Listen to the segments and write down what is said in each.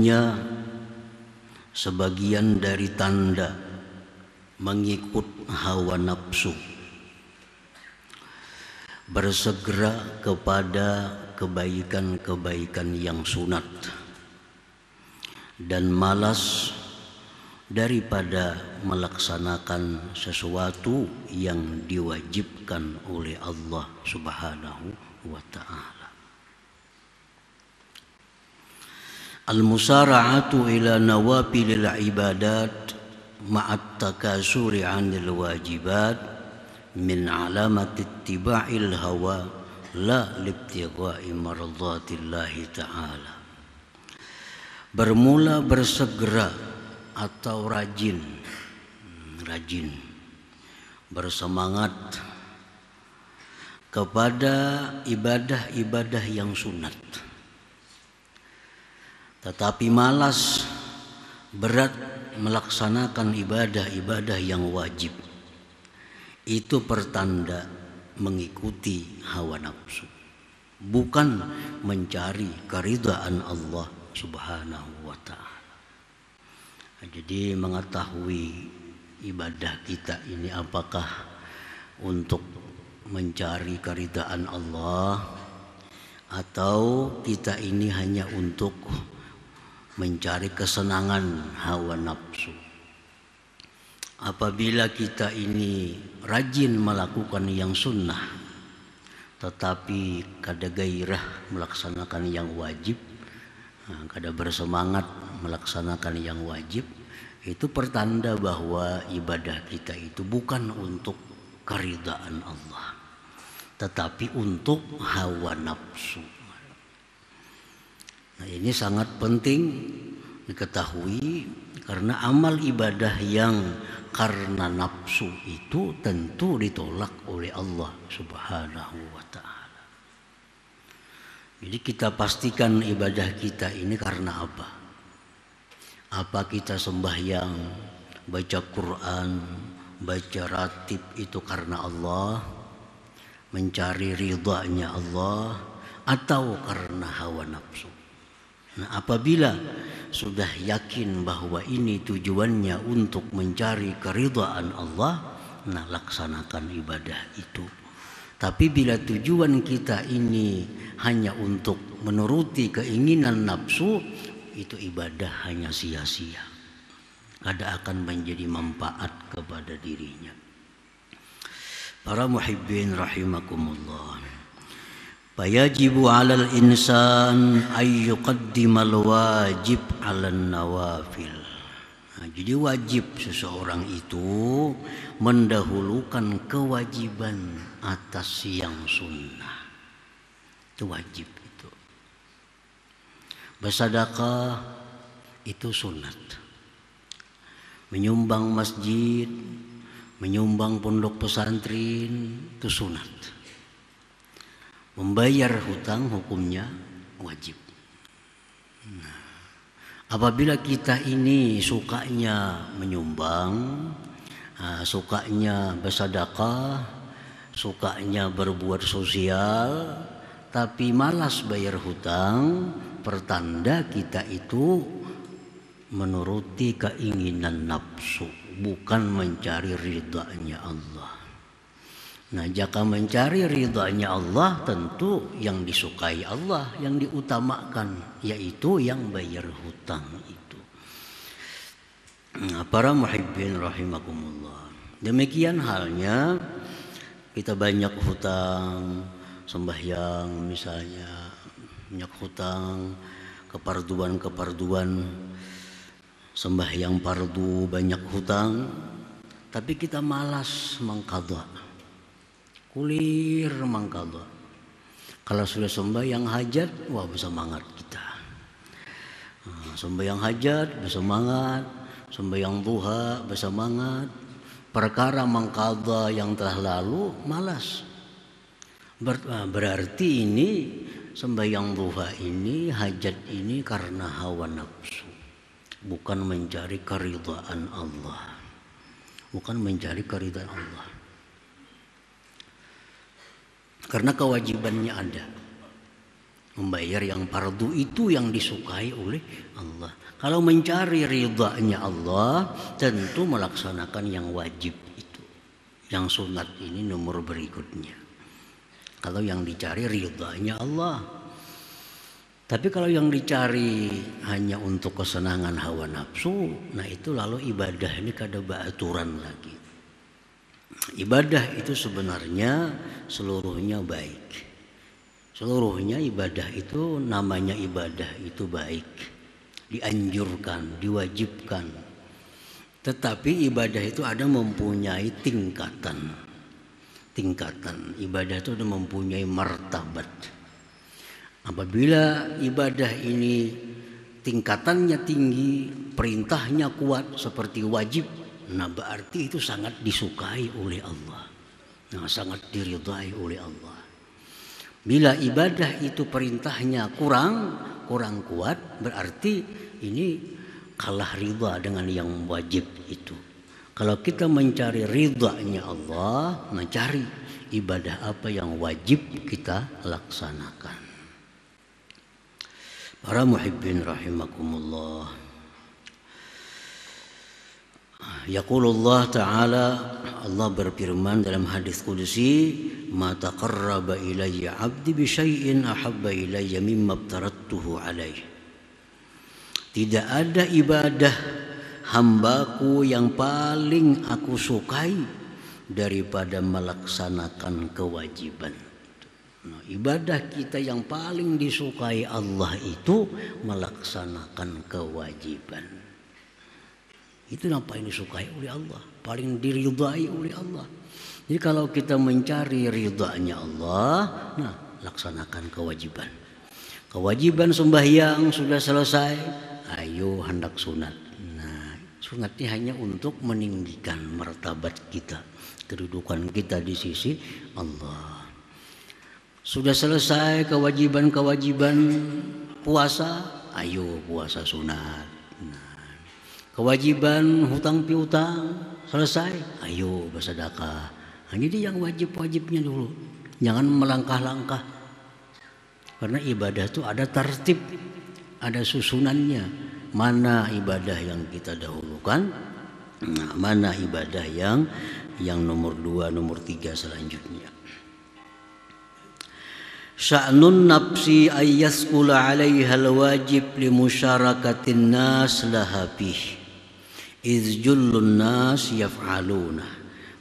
sesungguhnya sebagian dari tanda mengikut hawa nafsu bersegera kepada kebaikan-kebaikan yang sunat dan malas daripada melaksanakan sesuatu yang diwajibkan oleh Allah Subhanahu wa ta'ala. Al-musara'atu ila nawafilil ibadat ma'at takasuri 'anil wajibat min 'alamati ittiba'il hawa la libtigha'i mardhatillahi ta'ala. Bermula bersegera atau rajin bersemangat kepada ibadah-ibadah yang sunat, tetapi malas berat melaksanakan ibadah-ibadah yang wajib. Itu pertanda mengikuti hawa nafsu, bukan mencari keridhaan Allah Subhanahu wa ta'ala. Jadi mengetahui ibadah kita ini apakah untuk mencari keridhaan Allah atau kita ini hanya untuk mencari kesenangan hawa nafsu. Apabila kita ini rajin melakukan yang sunnah tetapi kada gairah melaksanakan yang wajib, kada bersemangat melaksanakan yang wajib, itu pertanda bahwa ibadah kita itu bukan untuk keridhaan Allah, tetapi untuk hawa nafsu. Nah, ini sangat penting diketahui karena amal ibadah yang karena nafsu itu tentu ditolak oleh Allah Subhanahu wa ta'ala. Jadi kita pastikan ibadah kita ini karena apa? Apa kita sembahyang, baca Quran, baca ratib itu karena Allah, mencari ridhanya Allah, atau karena hawa nafsu? Nah, apabila sudah yakin bahwa ini tujuannya untuk mencari keridhaan Allah, nah laksanakan ibadah itu. Tapi bila tujuan kita ini hanya untuk menuruti keinginan nafsu, itu ibadah hanya sia-sia, kada akan menjadi manfaat kepada dirinya. Para muhibbin rahimakumullah, fayajibu 'alal insan ay yuqaddimal wajib 'alan nawafil. Nah, jadi wajib seseorang itu mendahulukan kewajiban atas yang sunnah. Itu wajib. Bersedekah itu sunat. Menyumbang masjid, menyumbang pondok pesantren itu sunat. Membayar hutang hukumnya wajib. Nah, apabila kita ini sukanya menyumbang, sukanya bersedekah, sukanya berbuat sosial, tapi malas bayar hutang, pertanda kita itu menuruti keinginan nafsu, bukan mencari ridhanya Allah. Nah, jika mencari ridhanya Allah, tentu yang disukai Allah yang diutamakan, yaitu yang bayar hutang itu. Nah, para muhibbin rahimakumullah, demikian halnya kita banyak hutang, sembahyang misalnya, banyak hutang, keparduan, sembahyang fardu banyak hutang, tapi kita malas mengqadha, kulir mengqadha. Kalau sudah sembahyang hajat, wah bersemangat kita. Sembahyang hajat bersemangat, sembahyang duha bersemangat. Perkara mengqadha yang telah lalu malas. Berarti ini sembahyang duha ini, hajat ini karena hawa nafsu, bukan mencari keridhaan Allah, bukan mencari keridhaan Allah. Karena kewajibannya ada, Membayar yang fardu itu yang disukai oleh Allah. Kalau mencari ridhanya Allah, tentu melaksanakan yang wajib itu. Yang sunat ini nomor berikutnya. Kalau yang dicari ridhanya Allah. Tapi kalau yang dicari hanya untuk kesenangan hawa nafsu, nah itu lalu ibadah ini kada beraturan lagi. Ibadah itu sebenarnya seluruhnya baik. Seluruhnya ibadah itu namanya ibadah itu baik, dianjurkan, diwajibkan. Tetapi ibadah itu ada mempunyai tingkatan. Tingkatan ibadah itu ada mempunyai martabat. Apabila ibadah ini tingkatannya tinggi, perintahnya kuat seperti wajib, nah berarti itu sangat disukai oleh Allah. Nah, sangat diridhai oleh Allah. Bila ibadah itu perintahnya kurang kuat, berarti ini kalah ridha dengan yang wajib itu. Kalau kita mencari ridhanya Allah, mencari ibadah apa yang wajib kita laksanakan. Para muhibbin rahimakumullah. Yaqulullah ta'ala, Allah berfirman dalam hadis qudsi, ma taqarraba ilayya 'abdi bi syai'in ahabba ilayya mimma aftaradtuhu alaihi. Tidak ada ibadah hambaku yang paling aku sukai daripada melaksanakan kewajiban. Nah, ibadah kita yang paling disukai Allah itu melaksanakan kewajiban. Itu yang paling disukai oleh Allah, paling diridhai oleh Allah. Jadi kalau kita mencari ridhanya Allah, nah laksanakan kewajiban. Kewajiban sembahyang sudah selesai, ayo hendak sunat. Nah, sunatnya hanya untuk meninggikan martabat kita, kedudukan kita di sisi Allah. Sudah selesai kewajiban-kewajiban puasa, ayo puasa sunat. Nah, kewajiban hutang piutang selesai, ayo bersedekah. Nah, jadi yang wajib-wajibnya dulu, jangan melangkah-langkah. Karena ibadah itu ada tertib, ada susunannya. Mana ibadah yang kita dahulukan, nah, mana ibadah yang nomor 2, nomor 3 selanjutnya. Sya'nun nafsi ayyaskula 'alaiha al-wajib li musyarakati nas laha bih. Iz jullun nas yaf'aluna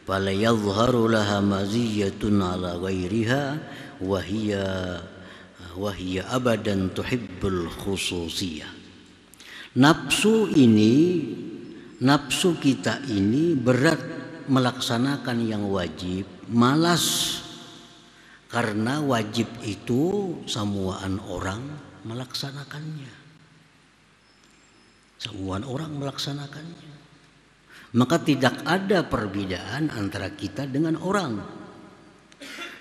fala yadhharu laha maziyatun 'ala ghairiha wa hiya abadan tuhibbul khususiyah. Nafsu kita ini berat melaksanakan yang wajib, malas. Karena wajib itu semuaan orang melaksanakannya. Semuaan orang melaksanakannya. Maka tidak ada perbedaan antara kita dengan orang.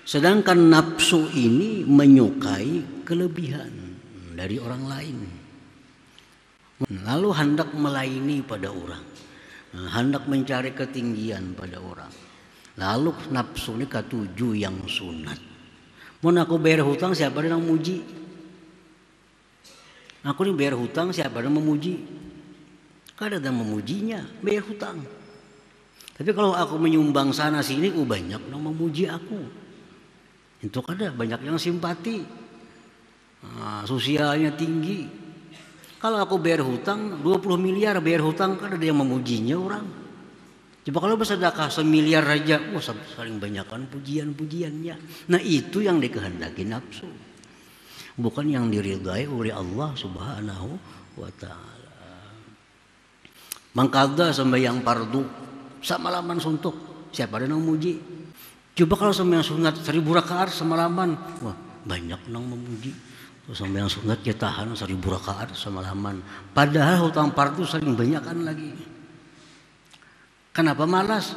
Sedangkan nafsu ini menyukai kelebihan dari orang lain. Lalu hendak melayani pada orang. Hendak mencari ketinggian pada orang. Lalu nafsu ini ketujuh yang sunat. Mau aku bayar hutang, siapa yang memuji? Aku ini bayar hutang, siapa yang memuji? Kada ada yang memujinya, bayar hutang. Tapi kalau aku menyumbang sana sini, banyak yang memuji aku. Itu kada, banyak yang simpati. Sosialnya tinggi. Kalau aku bayar hutang 20 miliar bayar hutang, kada ada yang memujinya orang. Coba kalau bersedekah 1 miliar aja, saling banyakkan pujian-pujiannya. Nah itu yang dikehendaki nafsu, bukan yang diridhai oleh Allah Subhanahu wa Ta'ala. Mangkada sembahyang fardu semalaman suntuk, siapa ada yang memuji? Coba kalau sembahyang sunat 1000 rakaat semalaman, banyak yang memuji. Sembahyang sunat ya tahan 1000 rakaat semalaman. Padahal hutang fardu saling banyakkan lagi. Kenapa malas?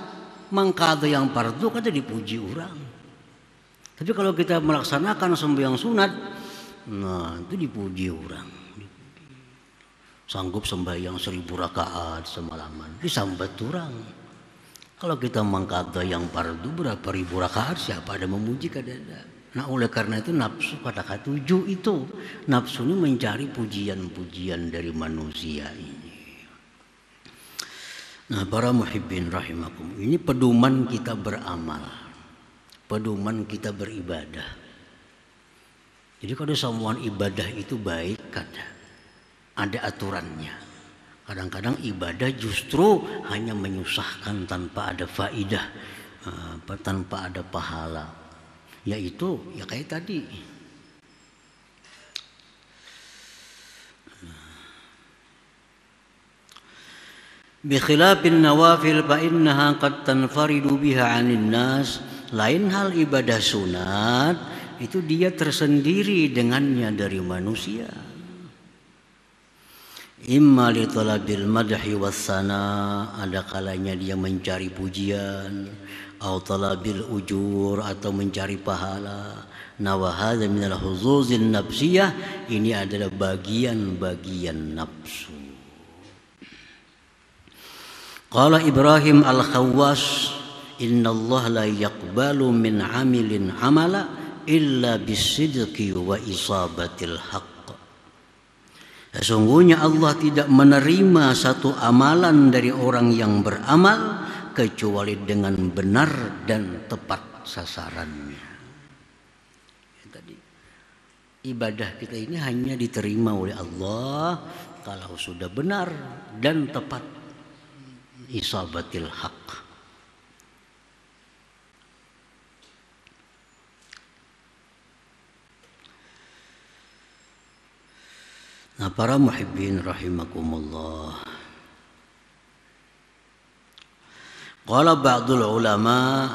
Mangkada yang fardu kan dipuji orang. Tapi kalau kita melaksanakan sembahyang sunat, nah itu dipuji orang. Sanggup sembahyang 1000 rakaat semalaman, disambat orang. Kalau kita mangkada yang fardu berapa ribu rakaat, siapa ada memuji? Kada ada. Nah oleh karena itu nafsu pada ketujuh itu nafsu ini mencari pujian-pujian dari manusia ini. Nah para muhibbin rahimakum, ini pedoman kita beramal, pedoman kita beribadah. Jadi kalau semua ibadah itu baik kan, ada aturannya. Kadang-kadang ibadah justru hanya menyusahkan tanpa ada faidah, tanpa ada pahala. Yaitu ya kayak tadi. Bi khilafin nawafil fa innaha qad tanfaridu biha 'anil nas. Lain hal ibadah sunat itu dia tersendiri dengannya dari manusia. Imma li talabil madhi wassana, ada kalanya dia mencari pujian, atau talabil ujur, atau mencari pahala. Wa hadza minal huzuzin nafsiyah, ini adalah bagian-bagian nafsu. Qala Ibrahim al-Khawwas, innallaha la yaqbalu min 'amilin 'amala illa bisidqi wa isabatil haqq. Sesungguhnya Allah tidak menerima satu amalan dari orang yang beramal kecuali dengan benar dan tepat sasarannya. Tadi ibadah kita ini hanya diterima oleh Allah kalau sudah benar dan tepat, isabatil haqq. Nah para muhibbin rahimakumullah, qala ba'dul ulama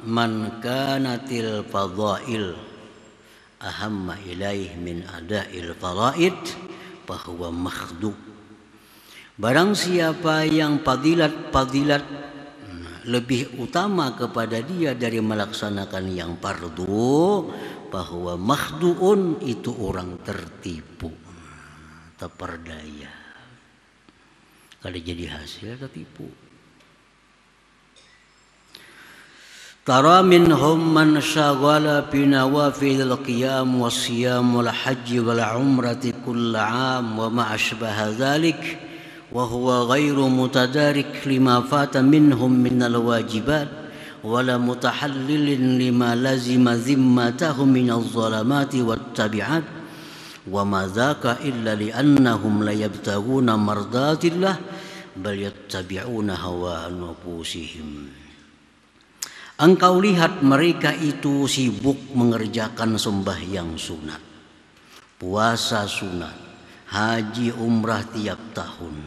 man kanatil fadail ahamma ilaih min ada'il faraid fahuwa makhdu. Barang siapa yang fadilat lebih utama kepada dia dari melaksanakan yang fardu, bahwa makhduun itu orang tertipu, terperdaya. Kalau jadi hasil tertipu. Tara minhum man syaghala bi nawafilil qiyam was-siyam wal hajj wal umrati kull 'am wa ma ashbaha dzalik wa huwa ghairu mutadarik lima fata minhum minal wajibat wala mutahallilin lima lazima zimmatahum minaz zalamati wat tabi'at wa ma dzaka illa li annahum la yabtaghuna mardatillah bal yattabi'una hawa nufusihim. Engkau lihat mereka itu sibuk mengerjakan sembahyang sunat, puasa sunat, haji umrah tiap tahun,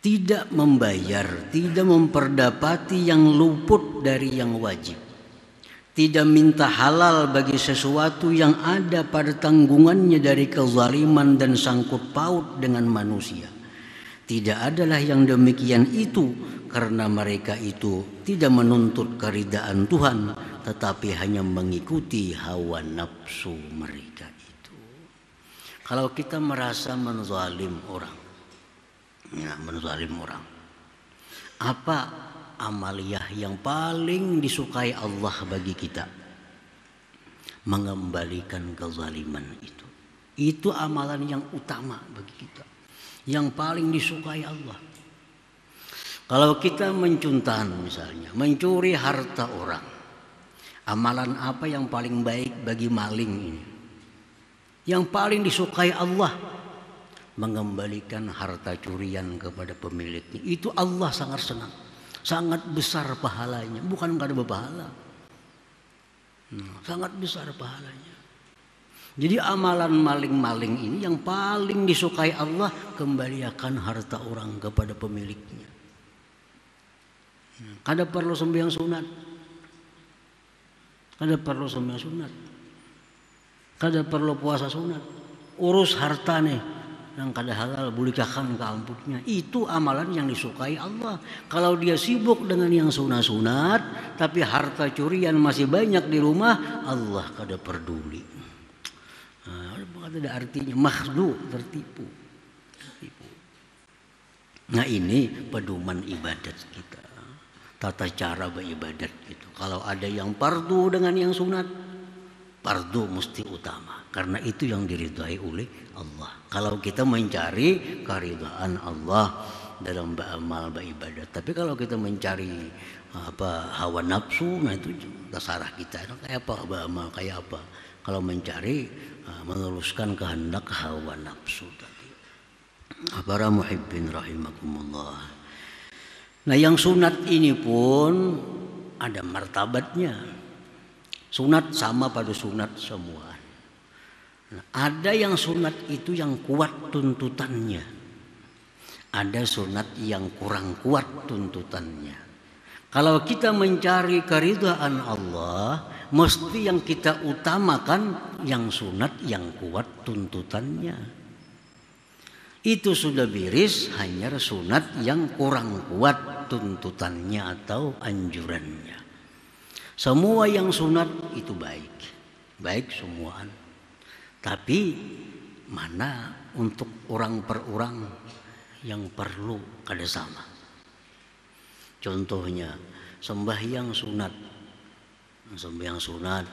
tidak membayar, tidak memperdapati yang luput dari yang wajib, tidak minta halal bagi sesuatu yang ada pada tanggungannya dari kezaliman dan sangkut paut dengan manusia. Tidak adalah yang demikian itu karena mereka itu tidak menuntut keridaan Tuhan, tetapi hanya mengikuti hawa nafsu mereka itu. Kalau kita merasa menzalim orang, apa amaliyah yang paling disukai Allah bagi kita? Mengembalikan kezaliman itu. Itu amalan yang utama bagi kita, yang paling disukai Allah. Kalau kita mencuntan misalnya, mencuri harta orang, amalan apa yang paling baik bagi maling ini? Yang paling disukai Allah, mengembalikan harta curian kepada pemiliknya. Itu Allah sangat senang, sangat besar pahalanya. Bukan enggak ada pahala, sangat besar pahalanya. Jadi amalan maling-maling ini yang paling disukai Allah, kembalikan harta orang kepada pemiliknya. Kada perlu sembahyang sunat, kada perlu sembahyang sunat, kada perlu puasa sunat, urus harta nih yang kada halal bulikahkan ke amputnya. Itu amalan yang disukai Allah. Kalau dia sibuk dengan yang sunat-sunat tapi harta curian masih banyak di rumah, Allah kada peduli. Ada artinya makhdu, tertipu. Nah ini pedoman ibadat kita, tata cara beribadat gitu. Kalau ada yang fardu dengan yang sunat, fardu mesti utama, karena itu yang diridhai oleh Allah. Kalau kita mencari keridhaan Allah dalam beramal beribadah, tapi kalau kita mencari hawa nafsu, nah itu terserah kita kayak apa beramal kayak apa. Kalau mencari meneruskan kehendak hawa nafsu tadi. Para muhibbin rahimakumullah. Nah, yang sunat ini pun ada martabatnya. Sunat sama pada sunat semua. Nah, ada yang sunat itu yang kuat tuntutannya. Ada sunat yang kurang kuat tuntutannya. Kalau kita mencari keridhaan Allah, mesti yang kita utamakan yang sunat yang kuat tuntutannya. Itu sudah beres, hanya sunat yang kurang kuat tuntutannya atau anjurannya. Semua yang sunat itu baik, baik semuaan. Tapi mana untuk orang per orang yang perlu kada sama. Contohnya sembahyang sunat. Sembahyang sunat.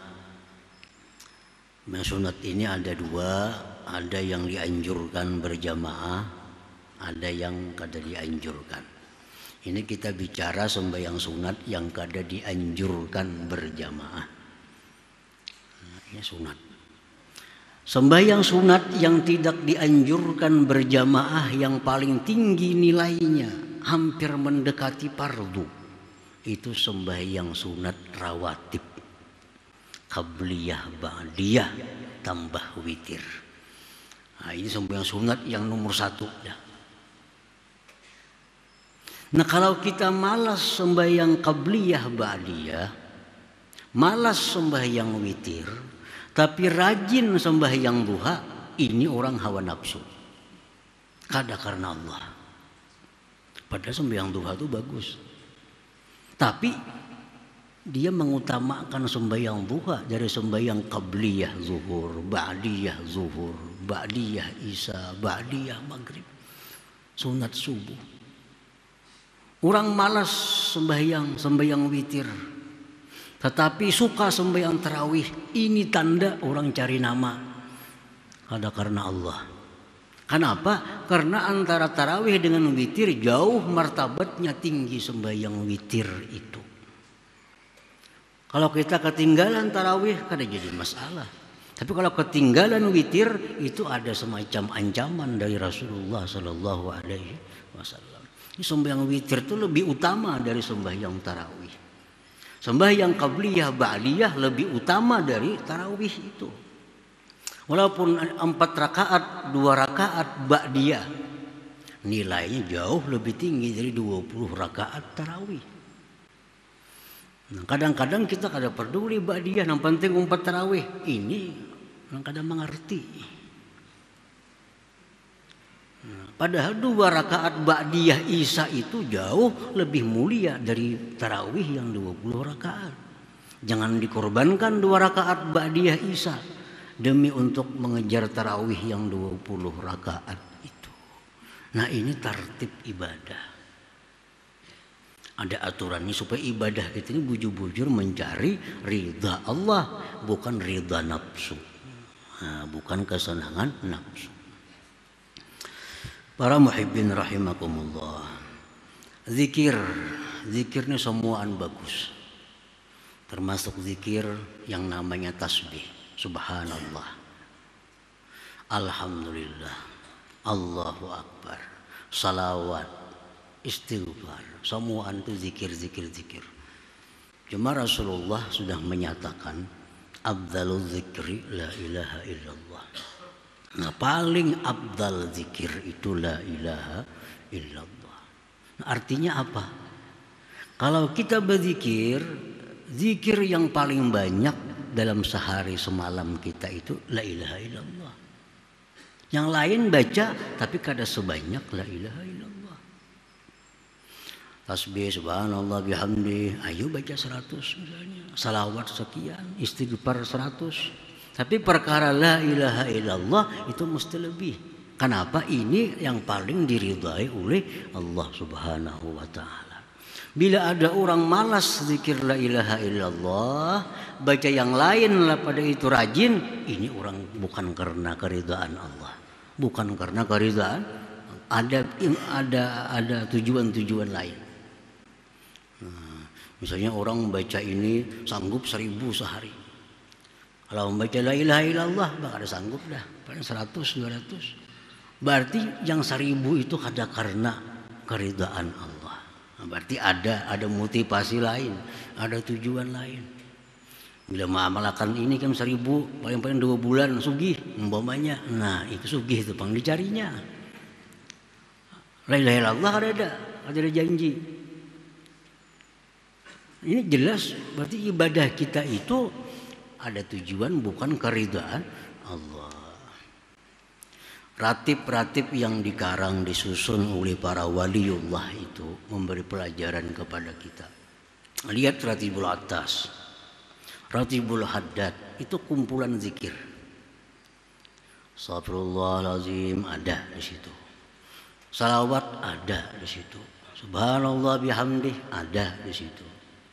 Sembahyang sunat ini ada dua, ada yang dianjurkan berjamaah, ada yang kada dianjurkan. Ini kita bicara sembahyang sunat yang kada dianjurkan berjamaah. Nah, ini sunat. Sembahyang sunat yang tidak dianjurkan berjamaah yang paling tinggi nilainya, hampir mendekati fardu. Itu sembahyang sunat rawatib. Qabliyah, ba'diyah, tambah witir. Nah, ini sembahyang sunat yang nomor 1 ya. Nah, kalau kita malas sembahyang qabliyah ba'diyah, malas sembahyang witir, tapi rajin sembahyang duha, ini orang hawa nafsu. Kada karena Allah. Padahal sembahyang duha itu bagus. Tapi dia mengutamakan sembahyang duha dari sembahyang qabliyah zuhur, ba'diyah zuhur, ba'diyah isya, ba'diyah maghrib, sunat subuh. Orang malas sembahyang witir, tetapi suka sembahyang tarawih. Ini tanda orang cari nama. Ada karena Allah. Kenapa? Karena antara tarawih dengan witir jauh martabatnya tinggi sembahyang witir itu. Kalau kita ketinggalan tarawih kada jadi masalah. Tapi kalau ketinggalan witir itu ada semacam ancaman dari Rasulullah Sallallahu Alaihi Wasallam. Sembahyang witir itu lebih utama dari sembahyang tarawih. Sembahyang qabliyah ba'diyah lebih utama dari tarawih itu. Walaupun 4 rakaat, 2 rakaat ba'diyah, nilainya jauh lebih tinggi dari 20 rakaat tarawih. Nah, kadang-kadang kita kada peduli ba'diyah, yang penting 4 tarawih. Ini yang kada mengerti. Padahal 2 rakaat ba'diyah isya itu jauh lebih mulia dari tarawih yang 20 rakaat. Jangan dikorbankan 2 rakaat ba'diyah isya demi untuk mengejar tarawih yang 20 rakaat itu. Nah, ini tertib ibadah. Ada aturannya supaya ibadah kita ini bujur-bujur mencari ridha Allah, bukan ridha nafsu. Nah, bukan kesenangan nafsu. Para muhibbin rahimakumullah. Zikir ini semuaan bagus. Termasuk zikir yang namanya tasbih. Subhanallah. Alhamdulillah. Allahu Akbar. Salawat. Istighfar. Semuaan itu zikir. Cuma Rasulullah sudah menyatakan afdalul zikri la ilaha illallah. Nah, paling afdal zikir itu la ilaha illallah. Nah, artinya apa? Kalau kita berzikir, zikir yang paling banyak dalam sehari semalam kita itu la ilaha illallah. Yang lain baca tapi kada sebanyak la ilaha illallah. Tasbih subhanallah bihamdi, ayo baca 100 misalnya. Salawat sekian, istighfar 100. Tapi perkara la ilaha illallah itu mesti lebih. Kenapa? Ini yang paling diridhai oleh Allah Subhanahu wa taala. Bila ada orang malas zikir la ilaha illallah, baca yang lain lah pada itu rajin, ini orang bukan karena keridhaan Allah, bukan karena keridhaan, ada tujuan-tujuan lain. Nah, misalnya orang membaca ini sanggup 1000 sehari. Kalau membaca la ilaha illallah bakal ada sanggup dah, paling 100 200. Berarti yang 1000 itu ada karena keridhaan Allah. Nah, berarti ada motivasi lain, ada tujuan lain. Bila mengamalkan ini kan 1000 paling-paling 2 bulan sugih umpamanya. Nah, itu sugih itu pang dicarinya. La ilaha illallah ada janji. Ini jelas berarti ibadah kita itu ada tujuan bukan keridhaan Allah. Ratib-ratib yang dikarang disusun oleh para waliullah itu memberi pelajaran kepada kita. Lihat Ratibul Atas, Ratibul Haddad, itu kumpulan zikir. Astagfirullahaladzim ada di situ. Salawat ada di situ. Subhanallah bihamdih ada di situ.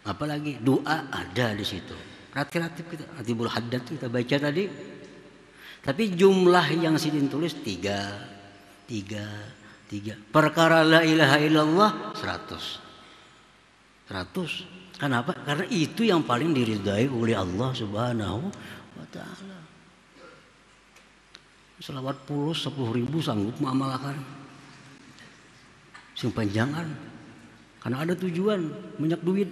Apalagi doa ada di situ. Ratib kita, Ratibul Haddad kita baca tadi. Tapi jumlah yang sidin tulis 3. Perkara la ilaha illallah 100. Kenapa? Karena itu yang paling diridai oleh Allah Subhanahu wa taala. Selawat pulus 10.000 sanggup mengamalkan. Sing panjangan. Karena ada tujuan, banyak duit.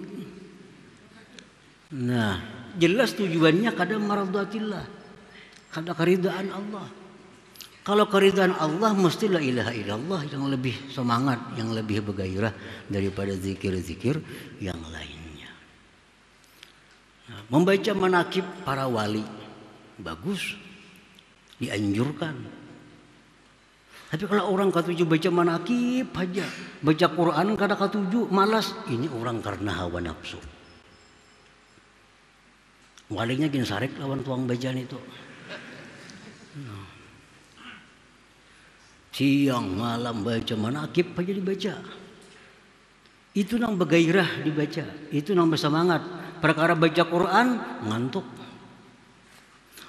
Nah, jelas tujuannya kadang maradatillah. Karena keridhaan Allah. Kalau keridhaan Allah mesti la ilaha illallah yang lebih semangat, yang lebih bergairah daripada zikir-zikir yang lainnya. Nah, membaca manakib para wali bagus, dianjurkan. Tapi kalau orang ketujuh baca manakib aja, baca Quran kada ketujuh malas, ini orang karena hawa nafsu. Walinya gin sarek lawan tuang bacaan itu. Siang malam baca manakib aja dibaca. Itu nang bergairah dibaca, itu nang bersemangat. Perkara baca Quran ngantuk.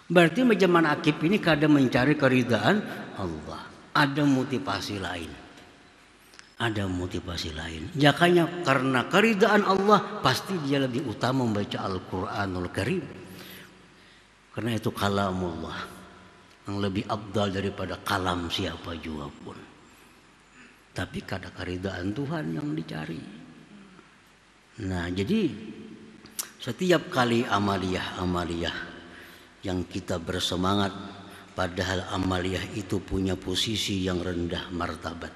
Berarti baca manakib ini kadang mencari keridhaan Allah. Ada motivasi lain. Ada motivasi lain. Jakanya karena keridhaan Allah pasti dia lebih utama membaca Al-Quranul Karim. Karena itu kalamullah yang lebih abdal daripada kalam siapa juga pun. Tapi kada keridhaan Tuhan yang dicari. Nah, jadi setiap kali amaliyah yang kita bersemangat, padahal amaliyah itu punya posisi yang rendah martabat.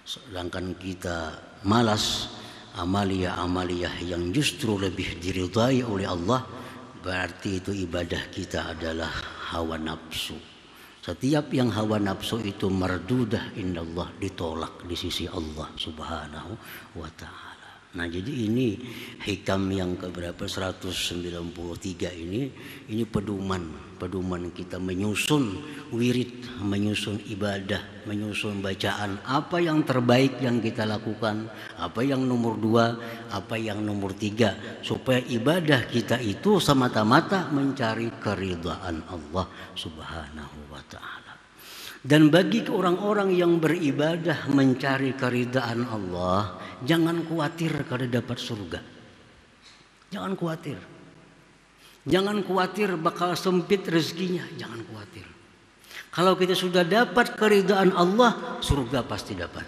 Sedangkan kita malas amaliyah yang justru lebih diridai oleh Allah, berarti itu ibadah kita adalah hawa nafsu. Setiap yang hawa nafsu itu mardudah indallah, ditolak di sisi Allah Subhanahu wa ta'ala. Nah, jadi ini hikam yang keberapa 193 ini pedoman kita menyusun wirid, menyusun ibadah, menyusun bacaan, apa yang terbaik yang kita lakukan, apa yang nomor 2, apa yang nomor 3, supaya ibadah kita itu semata-mata mencari keridhaan Allah Subhanahu wa ta'ala. Dan bagi orang-orang yang beribadah mencari keridhaan Allah, jangan khawatir kalau dapat surga. Jangan khawatir. Jangan khawatir bakal sempit rezekinya, jangan khawatir. Kalau kita sudah dapat keridhaan Allah, surga pasti dapat.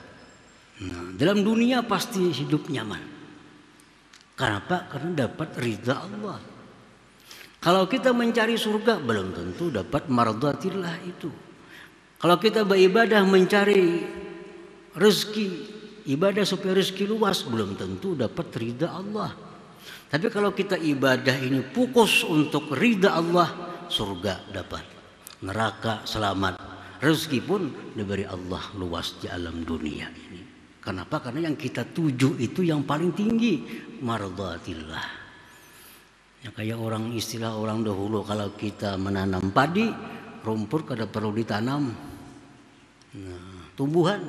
Nah, dalam dunia pasti hidup nyaman. Kenapa? Karena dapat ridha Allah. Kalau kita mencari surga, belum tentu dapat mardatillah itu. Kalau kita beribadah mencari rezeki, ibadah supaya rezeki luas, belum tentu dapat ridha Allah. Tapi kalau kita ibadah ini fokus untuk ridha Allah, surga dapat, neraka selamat, rezeki pun diberi Allah luas di alam dunia ini. Kenapa? Karena yang kita tuju itu yang paling tinggi, mardatillah. Ya, kayak istilah orang dahulu, kalau kita menanam padi, rumput kada perlu ditanam. Nah, tumbuhan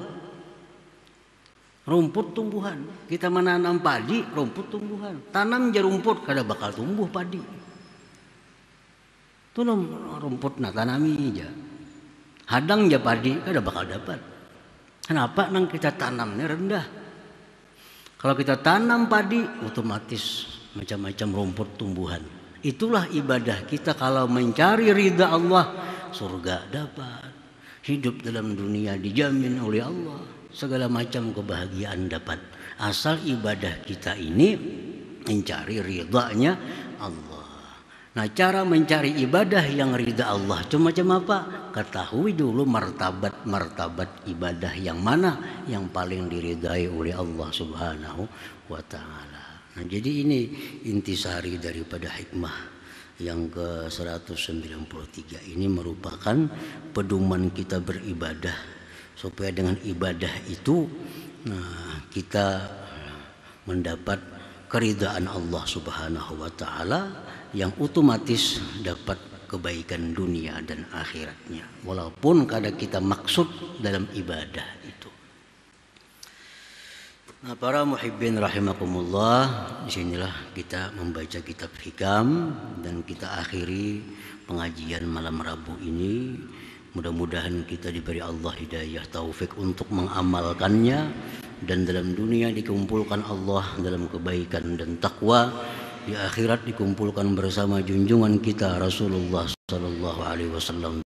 Rumput tumbuhan. Kita menanam padi, rumput tumbuhan. Tanam je rumput, kada bakal tumbuh padi. Itu rumput nah tanami aja. Hadang je padi, kada bakal dapat. Kenapa nang kita tanamnya rendah? Kalau kita tanam padi, otomatis macam-macam rumput tumbuhan. Itulah ibadah kita kalau mencari ridha Allah, surga dapat. Hidup dalam dunia dijamin oleh Allah. Segala macam kebahagiaan dapat. Asal ibadah kita ini mencari ridhanya Allah. Nah, cara mencari ibadah yang ridha Allah cuma apa? Ketahui dulu martabat ibadah yang mana yang paling diridai oleh Allah Subhanahu wa taala. Nah, jadi ini intisari daripada hikmah yang ke-193 ini merupakan pedoman kita beribadah supaya dengan ibadah itu kita mendapat keridhaan Allah Subhanahu wa taala yang otomatis dapat kebaikan dunia dan akhiratnya walaupun kadang kita maksud dalam ibadah itu. Nah, para muhibbin rahimakumullah, disinilah kita membaca kitab hikam dan kita akhiri pengajian malam Rabu ini. Mudah-mudahan kita diberi Allah hidayah taufik untuk mengamalkannya dan dalam dunia dikumpulkan Allah dalam kebaikan dan takwa, di akhirat dikumpulkan bersama junjungan kita Rasulullah sallallahu alaihi wasallam